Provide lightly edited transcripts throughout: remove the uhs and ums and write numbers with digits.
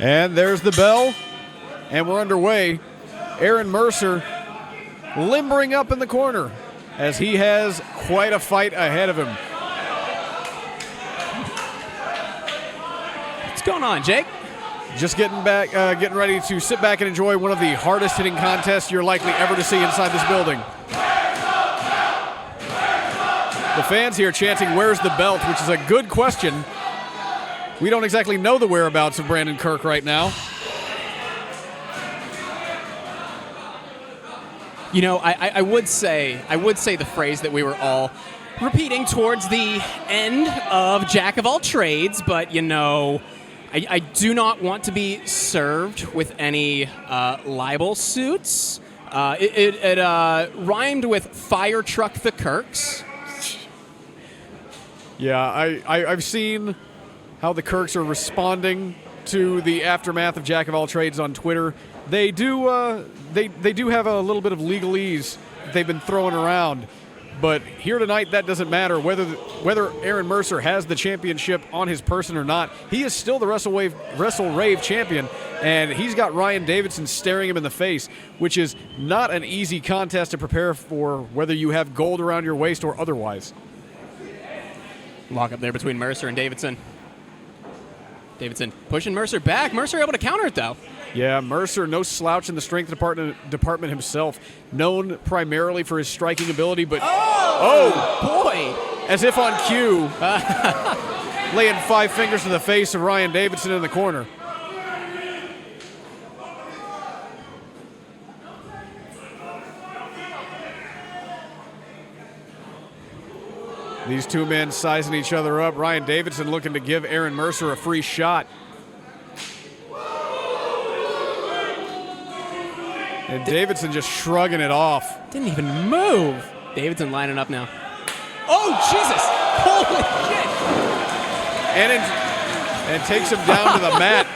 And there's the bell, and we're underway. Aaron Mercer limbering up in the corner as he has quite a fight ahead of him. What's going on, Jake? Just getting ready to sit back and enjoy one of the hardest hitting contests you're likely ever to see inside this building. The fans here chanting, "Where's the belt?" which is a good question. We don't exactly know the whereabouts of Brandon Kirk right now. You know, I would say the phrase that we were all repeating towards the end of Jack of all trades, but you know, I do not want to be served with any libel suits. It rhymed with fire truck the Kirks. Yeah, I've seen how the Kirks are responding to the aftermath of Jack of all trades on Twitter. They do have a little bit of legalese they've been throwing around, but here tonight that doesn't matter whether Aaron Mercer has the championship on his person or not. He is still the WrestleRave champion, and he's got Ryan Davidson staring him in the face, which is not an easy contest to prepare for, whether you have gold around your waist or otherwise. Lock up there between Mercer and Davidson. Davidson pushing Mercer back. Mercer able to counter it, though. Yeah, Mercer, no slouch in the strength department himself, known primarily for his striking ability, but oh boy, as if on cue, laying 5 fingers to the face of Ryan Davidson in the corner. These two men sizing each other up. Ryan Davidson looking to give Aaron Mercer a free shot. And Davidson just shrugging it off. Didn't even move. Davidson lining up now. Oh, Jesus. Holy shit. And takes him down to the mat.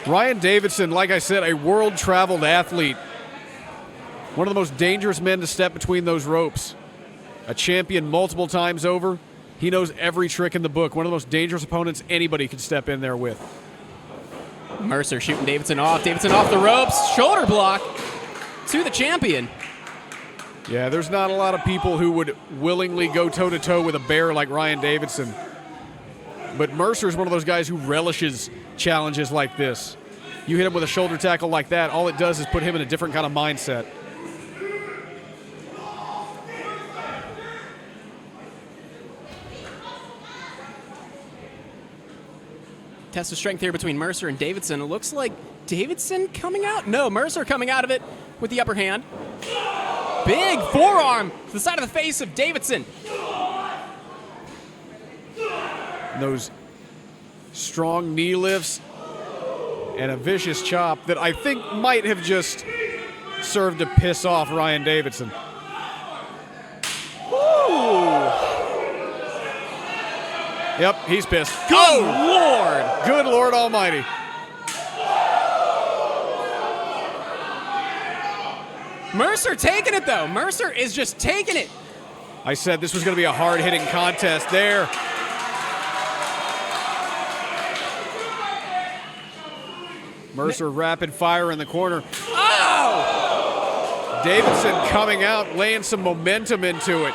Ryan Davidson, like I said, a world-traveled athlete. One of the most dangerous men to step between those ropes. A champion multiple times over. He knows every trick in the book. One of the most dangerous opponents anybody could step in there with. Mercer shooting Davidson off. Davidson off the ropes. Shoulder block to the champion. Yeah, there's not a lot of people who would willingly go toe-to-toe with a bear like Ryan Davidson. But Mercer is one of those guys who relishes challenges like this. You hit him with a shoulder tackle like that, all it does is put him in a different kind of mindset. Test of strength here between Mercer and Davidson. It looks like Davidson coming out. No, Mercer coming out of it with the upper hand. Big forearm to the side of the face of Davidson. Those strong knee lifts and a vicious chop that I think might have just served to piss off Ryan Davidson. Ooh. Yep, he's pissed. Good Lord. Good Lord Almighty. Mercer taking it, though. Mercer is just taking it. I said this was going to be a hard-hitting contest there. Mercer rapid fire in the corner. Oh! Davidson coming out, laying some momentum into it.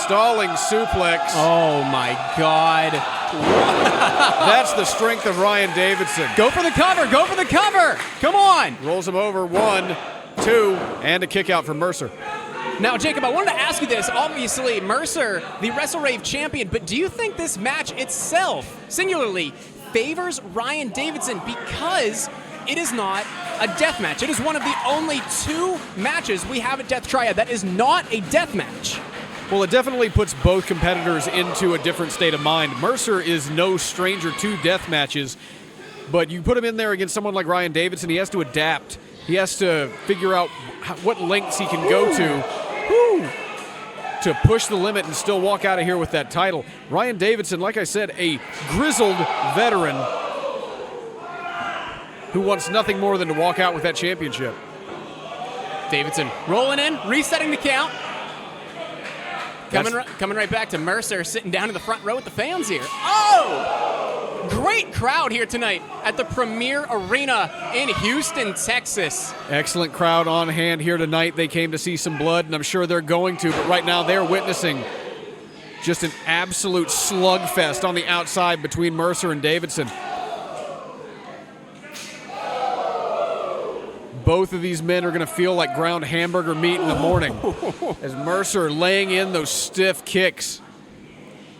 Stalling suplex. Oh, my God. That's the strength of Ryan Davidson. Go for the cover. Go for the cover. Come on. Rolls him over. 1, 2, and a kick out from Mercer. Now, Jacob, I wanted to ask you this. Obviously, Mercer, the WrestleRave champion, but do you think this match itself, singularly, favors Ryan Davidson because it is not a death match? It is one of the only 2 matches we have at Death Triad that is not a death match. Well, it definitely puts both competitors into a different state of mind. Mercer is no stranger to death matches, but you put him in there against someone like Ryan Davidson, he has to adapt. He has to figure out what lengths he can go to push the limit and still walk out of here with that title. Ryan Davidson, like I said, a grizzled veteran who wants nothing more than to walk out with that championship. Davidson rolling in, resetting the count. Coming right back to Mercer, sitting down in the front row with the fans here. Oh! Great crowd here tonight at the Premier Arena in Houston, Texas. Excellent crowd on hand here tonight. They came to see some blood, and I'm sure they're going to, but right now they're witnessing just an absolute slugfest on the outside between Mercer and Davidson. Both of these men are going to feel like ground hamburger meat in the morning as Mercer laying in those stiff kicks.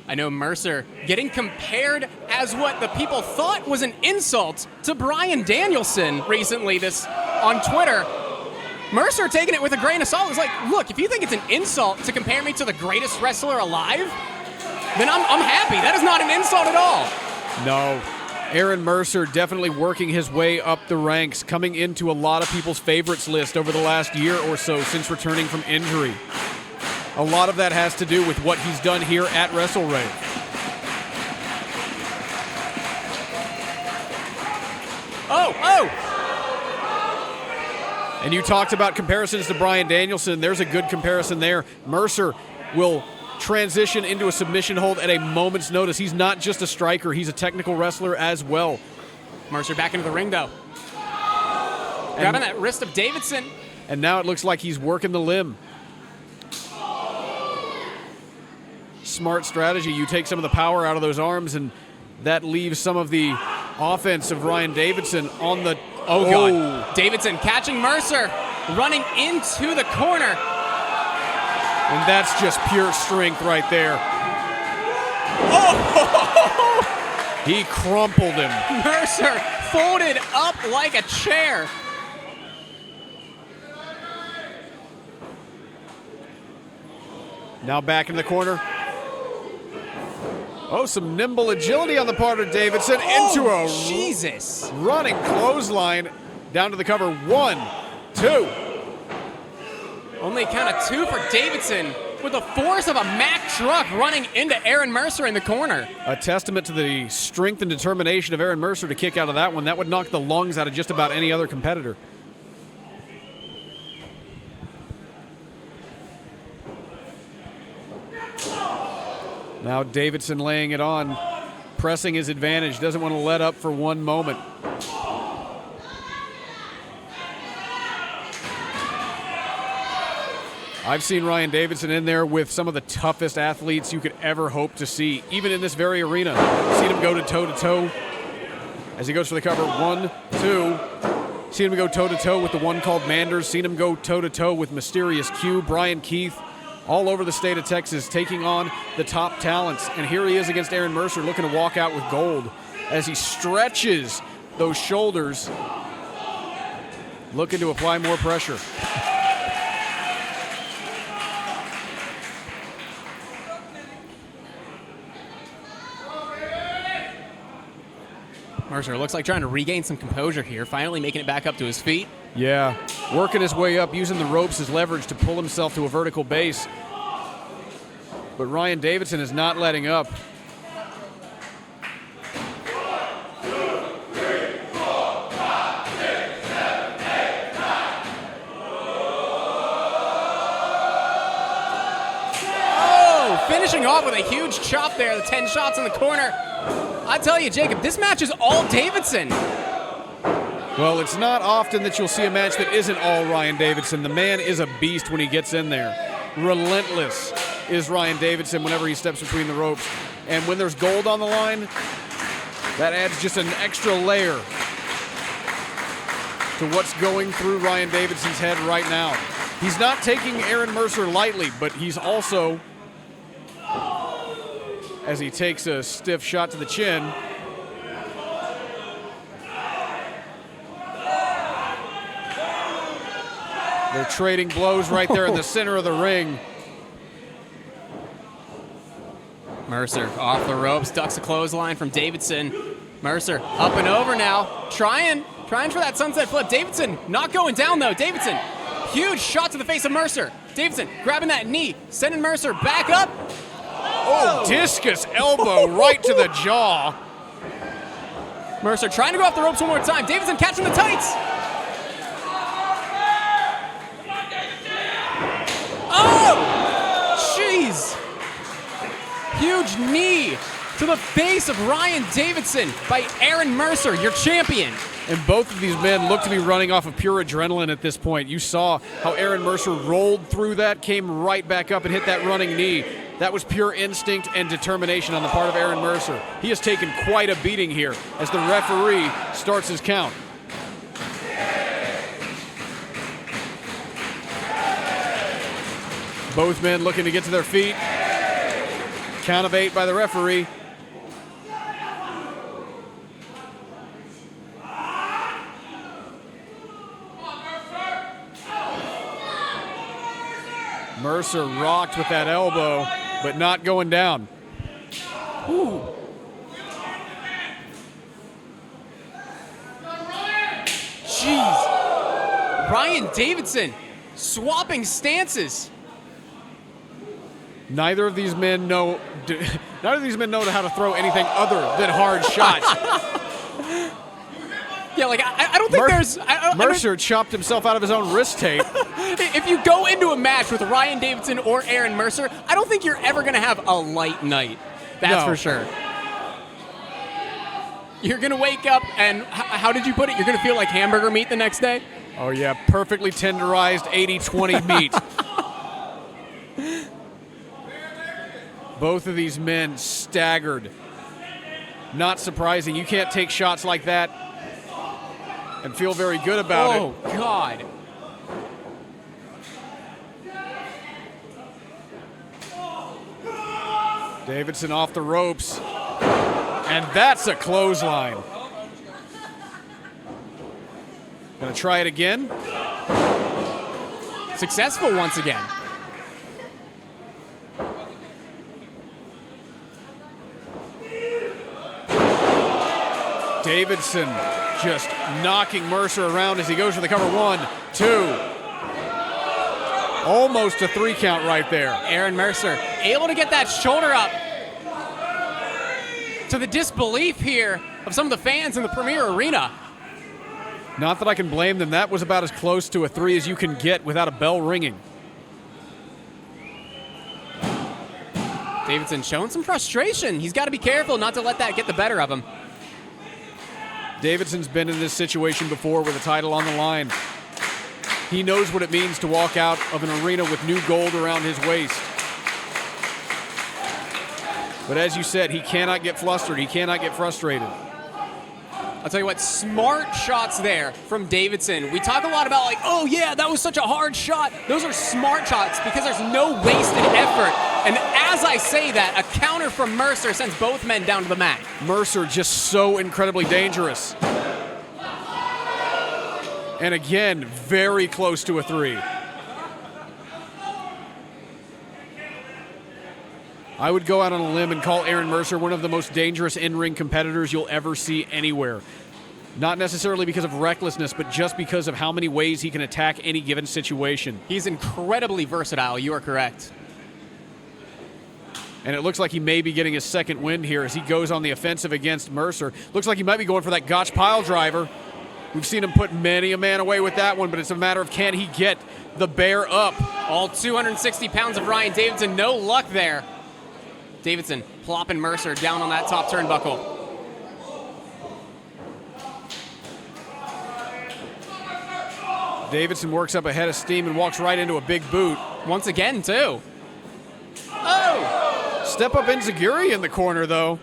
I know Mercer getting compared as what the people thought was an insult to Bryan Danielson recently on Twitter. Mercer taking it with a grain of salt. It's like, look, if you think it's an insult to compare me to the greatest wrestler alive, then I'm happy. That is not an insult at all. No. Aaron Mercer definitely working his way up the ranks, coming into a lot of people's favorites list over the last year or so since returning from injury. A lot of that has to do with what he's done here at WrestleRave. Oh! And you talked about comparisons to Bryan Danielson. There's a good comparison there. Mercer will transition into a submission hold at a moment's notice. He's not just a striker, he's a technical wrestler as well. Mercer back into the ring, though. Grabbing that wrist of Davidson. And now it looks like he's working the limb. Smart strategy. You take some of the power out of those arms, and that leaves some of the offense of Ryan Davidson on the... Oh, God. Davidson catching Mercer, running into the corner. And that's just pure strength right there. Oh! He crumpled him. Mercer folded up like a chair. Now back in the corner. Oh, some nimble agility on the part of Davidson into a Jesus running clothesline down to the cover. 1, 2. Only count of 2 for Davidson with the force of a Mack truck running into Aaron Mercer in the corner. A testament to the strength and determination of Aaron Mercer to kick out of that one. That would knock the lungs out of just about any other competitor. Now Davidson laying it on, pressing his advantage, doesn't want to let up for one moment. I've seen Ryan Davidson in there with some of the toughest athletes you could ever hope to see, even in this very arena. Seen him go to toe-to-toe as he goes for the cover. 1, 2. Seen him go toe-to-toe with the one called Manders. Seen him go toe-to-toe with Mysterious Q, Brian Keith, all over the state of Texas, taking on the top talents. And here he is against Aaron Mercer, looking to walk out with gold as he stretches those shoulders, looking to apply more pressure. Mercer looks like trying to regain some composure here, finally making it back up to his feet. Yeah, working his way up, using the ropes as leverage to pull himself to a vertical base. But Ryan Davidson is not letting up. 1, 2, 3, 4, 5, 6, 7, 8, 9. Oh, finishing off with a huge chop there, the 10 shots in the corner. I tell you, Jacob, this match is all Davidson. Well, it's not often that you'll see a match that isn't all Ryan Davidson. The man is a beast when he gets in there. Relentless is Ryan Davidson whenever he steps between the ropes. And when there's gold on the line, that adds just an extra layer to what's going through Ryan Davidson's head right now. He's not taking Aaron Mercer lightly, but he's also, as he takes a stiff shot to the chin, they're trading blows right there in the center of the ring. Mercer off the ropes, ducks a clothesline from Davidson. Mercer up and over now, trying for that sunset flip. Davidson not going down though. Davidson, huge shot to the face of Mercer. Davidson grabbing that knee, sending Mercer back up. Oh, discus elbow right to the jaw. Mercer trying to go off the ropes one more time. Davidson catching the tights. Oh, jeez. Huge knee to the face of Ryan Davidson by Aaron Mercer, your champion. And both of these men look to be running off of pure adrenaline at this point. You saw how Aaron Mercer rolled through that, came right back up and hit that running knee. That was pure instinct and determination on the part of Aaron Mercer. He has taken quite a beating here as the referee starts his count. Both men looking to get to their feet. Count of 8 by the referee. Mercer rocked with that elbow, but not going down. Ooh. Jeez. Ryan Davidson swapping stances. Neither of these men know how to throw anything other than hard shots. Yeah, like I don't think there's. Mercer chopped himself out of his own wrist tape. If you go into a match with Ryan Davidson or Aaron Mercer, I don't think you're ever going to have a light night. That's for sure. You're going to wake up and, how did you put it? You're going to feel like hamburger meat the next day? Oh, yeah, perfectly tenderized 80-20 meat. Both of these men staggered. Not surprising. You can't take shots like that and feel very good about it. Oh, God. Davidson off the ropes. And that's a clothesline. Gonna try it again. Successful once again. Davidson just knocking Mercer around as he goes for the cover. 1, 2. Almost a 3 count right there. Aaron Mercer able to get that shoulder up. To the disbelief here of some of the fans in the Premier Arena. Not that I can blame them. That was about as close to a 3 as you can get without a bell ringing. Davidson showing some frustration. He's got to be careful not to let that get the better of him. Davidson's been in this situation before with a title on the line. He knows what it means to walk out of an arena with new gold around his waist. But as you said, he cannot get flustered. He cannot get frustrated. I'll tell you what, smart shots there from Davidson. We talk a lot about like, oh yeah, that was such a hard shot. Those are smart shots because there's no wasted effort. And as I say that, a counter from Mercer sends both men down to the mat. Mercer just so incredibly dangerous. And again, very close to a 3. I would go out on a limb and call Aaron Mercer one of the most dangerous in-ring competitors you'll ever see anywhere. Not necessarily because of recklessness, but just because of how many ways he can attack any given situation. He's incredibly versatile, you are correct. And it looks like he may be getting his second win here as he goes on the offensive against Mercer. Looks like he might be going for that Gotch pile driver. We've seen him put many a man away with that one, but it's a matter of can he get the bear up. All 260 pounds of Ryan Davidson, no luck there. Davidson plopping Mercer down on that top turnbuckle. Davidson works up a head of steam and walks right into a big boot. Once again, too. Oh! Step up Enziguri in the corner, though.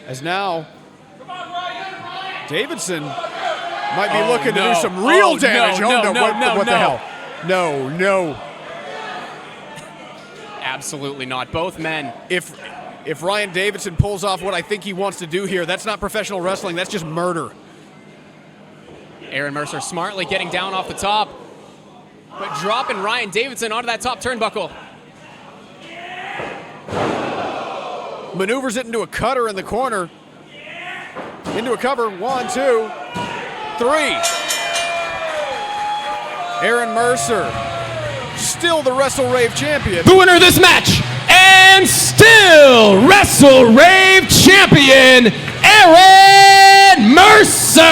As now, Davidson might be looking to do some real damage. What the hell? No. Absolutely not. Both men. If Ryan Davidson pulls off what I think he wants to do here, that's not professional wrestling. That's just murder. Aaron Mercer smartly getting down off the top, but dropping Ryan Davidson onto that top turnbuckle. Maneuvers it into a cutter in the corner. Into a cover. 1, 2, 3. Aaron Mercer, still the WrestleRave champion. The winner of this match, and still WrestleRave champion, Aaron Mercer!